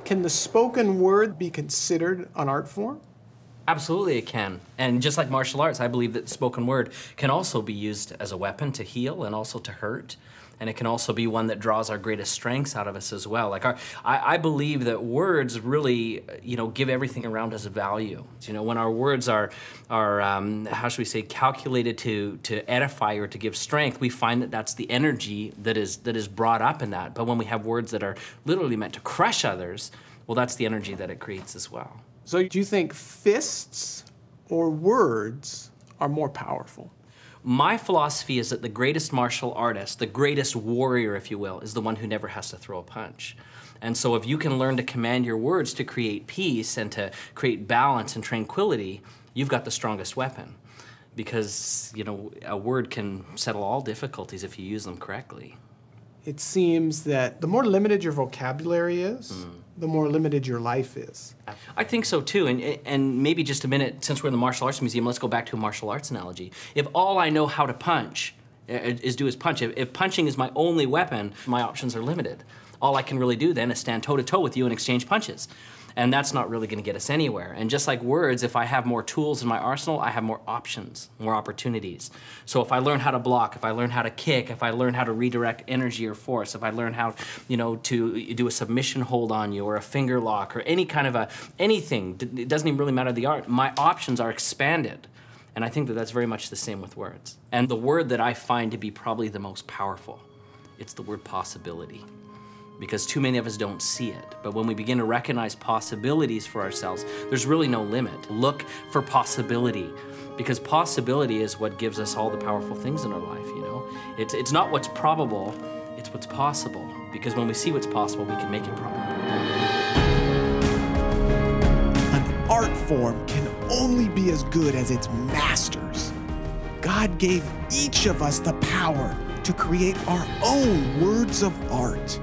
Can the spoken word be considered an art form? Absolutely it can. And just like martial arts, I believe that spoken word can also be used as a weapon to heal and also to hurt. And it can also be one that draws our greatest strengths out of us as well. Like I believe that words really, give everything around us value. When our words are how should we say, calculated to edify or to give strength, we find that that's the energy that is brought up in that. But when we have words that are literally meant to crush others, well, that's the energy that it creates as well. So do you think fists or words are more powerful? My philosophy is that the greatest martial artist, the greatest warrior, if you will, is the one who never has to throw a punch. And so if you can learn to command your words to create peace and to create balance and tranquility, you've got the strongest weapon. Because, a word can settle all difficulties if you use them correctly. It seems that the more limited your vocabulary is, the more limited your life is. I think so too, and maybe just a minute, since we're in the martial arts museum, let's go back to a martial arts analogy. If all I know how to punch is punch, if punching is my only weapon, my options are limited. All I can really do then is stand toe-to-toe with you and exchange punches. And that's not really gonna get us anywhere. And just like words, if I have more tools in my arsenal, I have more options, more opportunities. So if I learn how to block, if I learn how to kick, if I learn how to redirect energy or force, if I learn how, to do a submission hold on you or a finger lock or any kind of anything, it doesn't even really matter the art, my options are expanded. And I think that that's very much the same with words. And the word that I find to be probably the most powerful, it's the word possibility. Because too many of us don't see it. But when we begin to recognize possibilities for ourselves, there's really no limit. Look for possibility, because possibility is what gives us all the powerful things in our life, It's not what's probable, it's what's possible. Because when we see what's possible, we can make it probable. An art form can only be as good as its masters. God gave each of us the power to create our own words of art.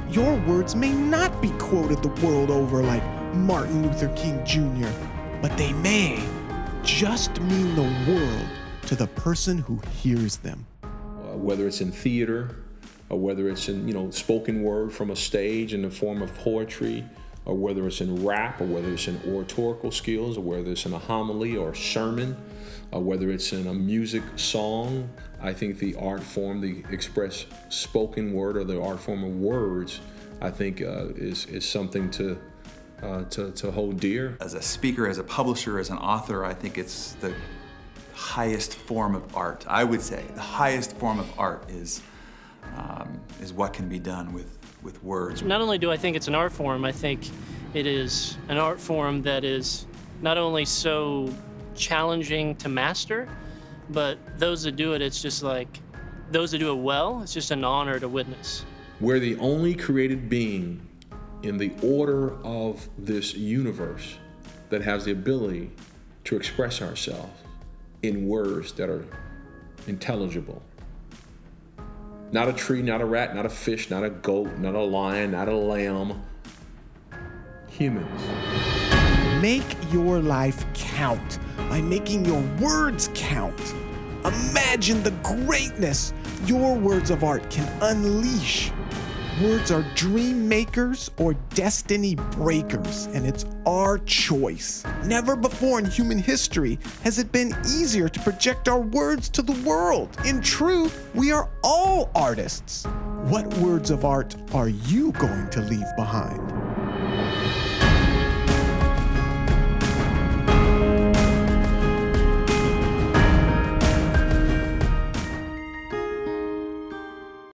Your words may not be quoted the world over like Martin Luther King Jr., but they may just mean the world to the person who hears them. Whether it's in theater, or whether it's in spoken word from a stage in the form of poetry, or whether it's in rap, or whether it's in oratorical skills, or whether it's in a homily or a sermon, or whether it's in a music song, I think the art form, the express spoken word, or the art form of words, I think is something to hold dear. As a speaker, as a publisher, as an author, I think it's the highest form of art. I would say the highest form of art is what can be done with words. Not only do I think it's an art form, I think it is an art form that is not only so challenging to master, but those that do it, it's just like, those that do it well, it's just an honor to witness. We're the only created being in the order of this universe that has the ability to express ourselves in words that are intelligible. Not a tree, not a rat, not a fish, not a goat, not a lion, not a lamb. Humans. Make your life count by making your words count. Imagine the greatness your words of art can unleash. Words are dream makers or destiny breakers, and it's our choice. Never before in human history has it been easier to project our words to the world. In truth, we are all artists. What words of art are you going to leave behind?